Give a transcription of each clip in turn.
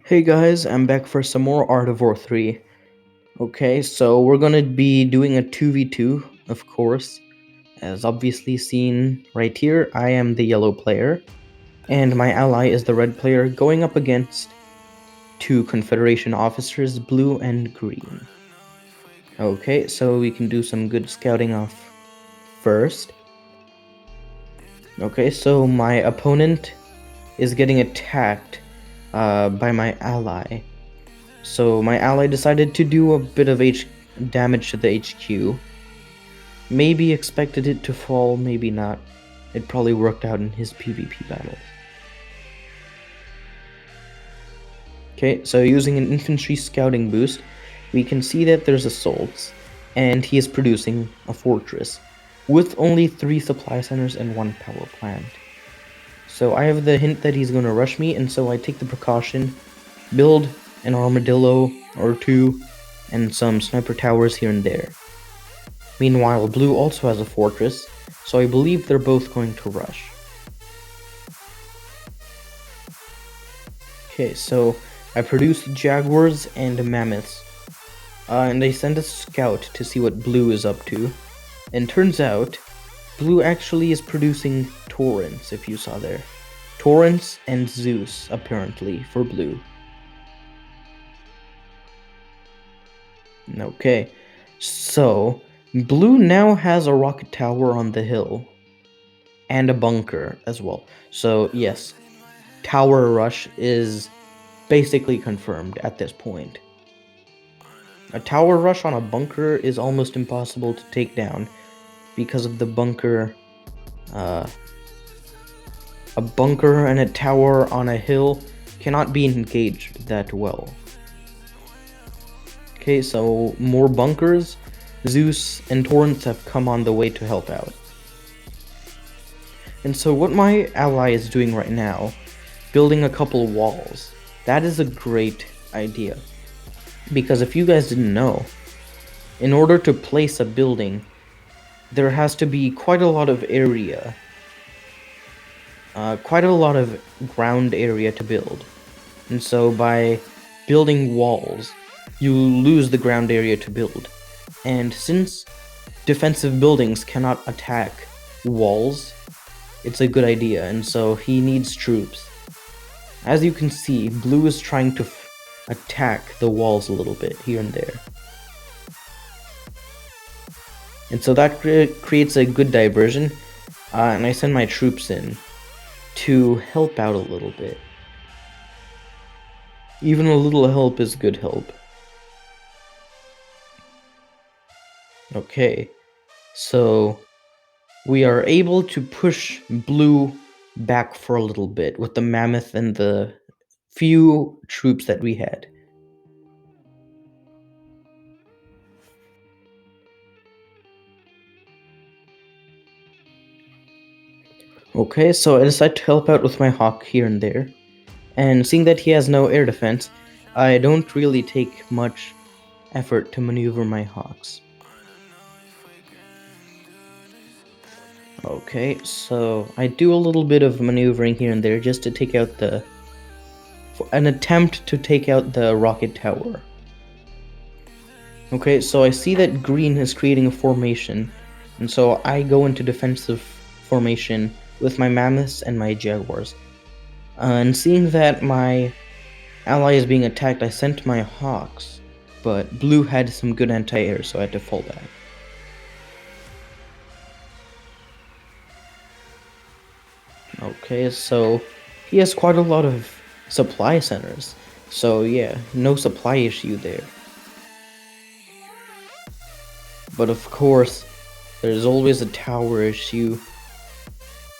Hey guys, I'm back for some more Art of War 3. Okay, so we're gonna be doing a 2v2, of course. As obviously seen right here, I am the yellow player, and my ally is the red player going up against two Confederation officers, blue and green. Okay, so we can do some good scouting off first. Okay, so my opponent is getting attacked by my ally. So my ally decided to do a bit of damage to the HQ. Maybe expected it to fall, maybe not. It probably worked out in his PvP battles. Okay, so using an infantry scouting boost, we can see that there's assaults, and he is producing a fortress with only 3 supply centers and 1 power plant. So I have the hint that he's going to rush me, and so I take the precaution, build an armadillo or 2, and some sniper towers here and there. Meanwhile, blue also has a fortress, so I believe they're both going to rush. Okay, so I produced jaguars and mammoths, and I sent a scout to see what blue is up to, and turns out, blue actually is producing torrents, if you saw there. Torrents and Zeus, apparently, for blue. Okay, so blue now has a rocket tower on the hill, and a bunker as well. So yes, tower rush is basically confirmed at this point. A tower rush on a bunker is almost impossible to take down because of the bunker. A bunker and a tower on a hill cannot be engaged that well. Okay, so more bunkers. Zeus and Torrents have come on the way to help out. And so what my ally is doing right now, building a couple walls, that is a great idea. Because if you guys didn't know, in order to place a building, there has to be quite a lot of area, quite a lot of ground area to build. And so by building walls, you lose the ground area to build. And since defensive buildings cannot attack walls, it's a good idea, and so he needs troops. As you can see, blue is trying to attack the walls a little bit here and there. And so that creates a good diversion, and I send my troops in to help out a little bit. Even a little help is good help. Okay, so we are able to push blue back for a little bit with the mammoth and the few troops that we had. Okay, so I decide to help out with my hawk here and there. And seeing that he has no air defense, I don't really take much effort to maneuver my hawks. Okay, so I do a little bit of maneuvering here and there just to take out an attempt to take out the rocket tower. Okay, so I see that green is creating a formation, and so I go into defensive formation with my mammoths and my jaguars. And seeing that my ally is being attacked, I sent my hawks, but blue had some good anti-air, so I had to fall back. Okay, so he has quite a lot of supply centers, so yeah, no supply issue there. But of course, there's always a tower issue.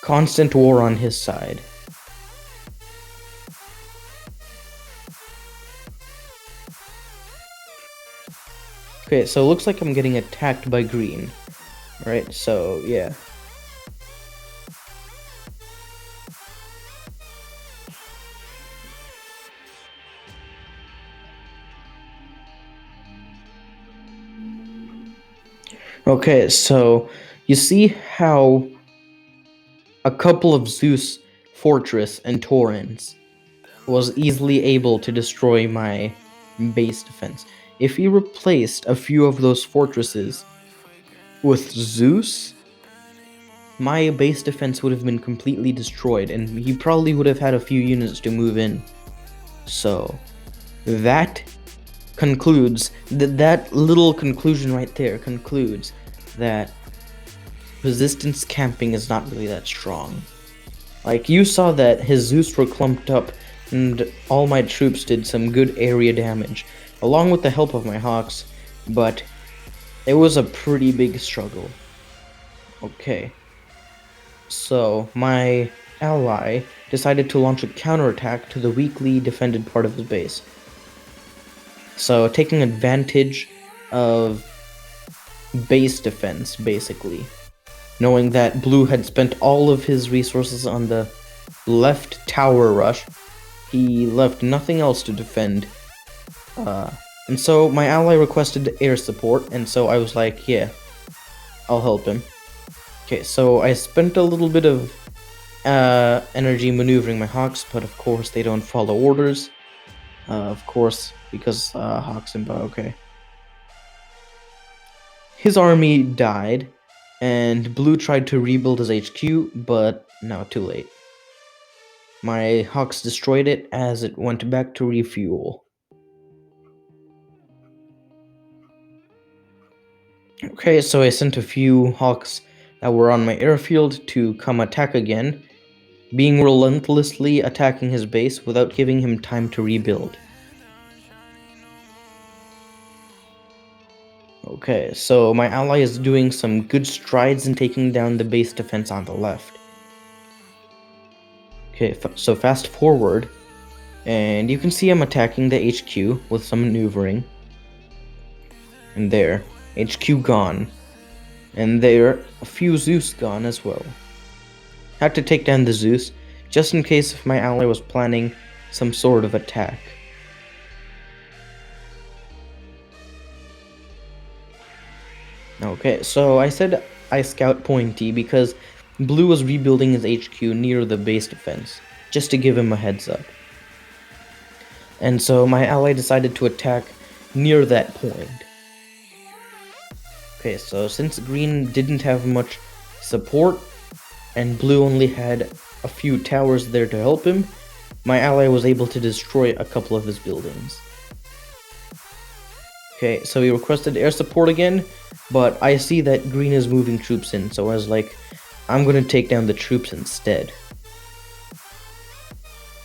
Constant war on his side. Okay, so it looks like I'm getting attacked by green. Right, so yeah. Okay, so you see how a couple of Zeus fortress and torrents was easily able to destroy my base defense. If he replaced a few of those fortresses with Zeus, my base defense would have been completely destroyed, and he probably would have had a few units to move in. So, that concludes, that little conclusion right there concludes that resistance camping is not really that strong. Like, you saw that his Zeus were clumped up, and all my troops did some good area damage, along with the help of my Hawks, but it was a pretty big struggle. Okay. So, my ally decided to launch a counterattack to the weakly defended part of his base. So, taking advantage of base defense, basically. Knowing that Blue had spent all of his resources on the left tower rush, he left nothing else to defend. And so my ally requested air support, and so I was like, yeah, I'll help him. Okay, so I spent a little bit of energy maneuvering my Hawks, but of course they don't follow orders. Of course, because Hawks and okay. His army died, and Blue tried to rebuild his HQ, but now too late. My Hawks destroyed it as it went back to refuel. Okay, so I sent a few Hawks that were on my airfield to come attack again, being relentlessly attacking his base without giving him time to rebuild. Okay, so my ally is doing some good strides in taking down the base defense on the left. Okay, so fast forward, and you can see I'm attacking the HQ with some maneuvering. And there, HQ gone. And there, a few Zeus gone as well. Had to take down the Zeus, just in case if my ally was planning some sort of attack. Okay, so I said I scout Pointy because Blue was rebuilding his HQ near the base defense, just to give him a heads up. And so my ally decided to attack near that point. Okay, so since Green didn't have much support, and Blue only had a few towers there to help him, my ally was able to destroy a couple of his buildings. Okay, so he requested air support again, but I see that Green is moving troops in, so I was like, I'm gonna take down the troops instead.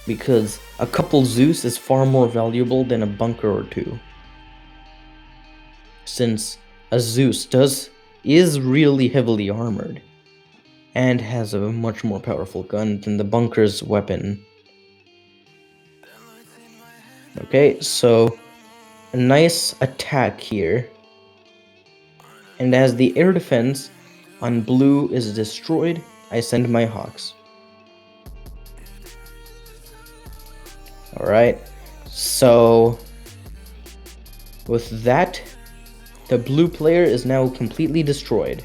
Because a couple Zeus is far more valuable than a bunker or two. Since a Zeus is really heavily armored, and has a much more powerful gun than the bunker's weapon. Okay, so a nice attack here. And as the air defense on Blue is destroyed, I send my Hawks. Alright, so with that, the Blue player is now completely destroyed.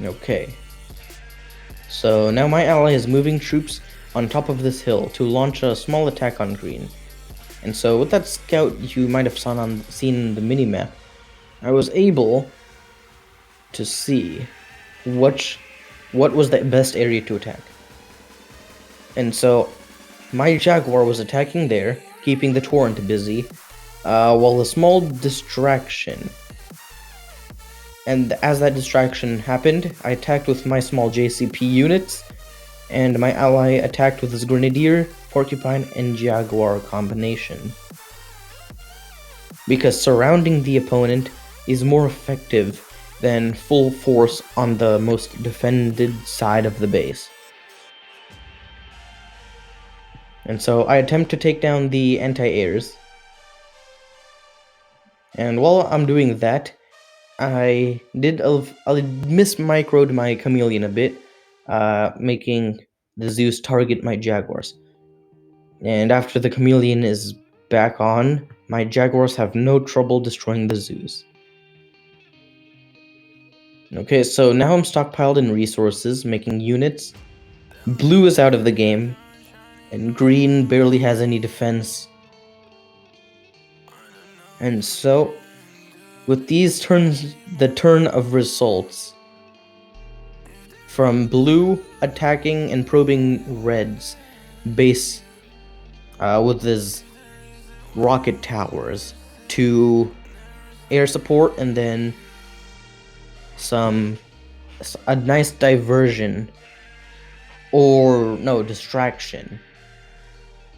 Okay, so now my ally is moving troops on top of this hill to launch a small attack on Green. And so with that scout you might have seen in the minimap, I was able to see what was the best area to attack. And so my Jaguar was attacking there, keeping the Torrent busy, while a small distraction. And as that distraction happened, I attacked with my small JCP units, and my ally attacked with his Grenadier, Porcupine, and Jaguar combination. Because surrounding the opponent is more effective than full force on the most defended side of the base. And so I attempt to take down the anti-airs. And while I'm doing that, I mismicroed my Chameleon a bit, making the Zeus target my Jaguars. And after the Chameleon is back on, my Jaguars have no trouble destroying the Zeus. Okay, so now I'm stockpiled in resources, making units. Blue is out of the game, and green barely has any defense. And so, with these turns, the turn of results from blue attacking and probing red's base with his rocket towers to air support, and then a nice diversion, or no, distraction.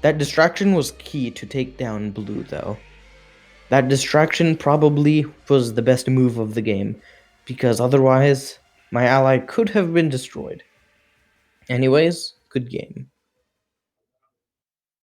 That distraction was key to take down blue, though. That distraction probably was the best move of the game, because otherwise my ally could have been destroyed. Anyways, good game.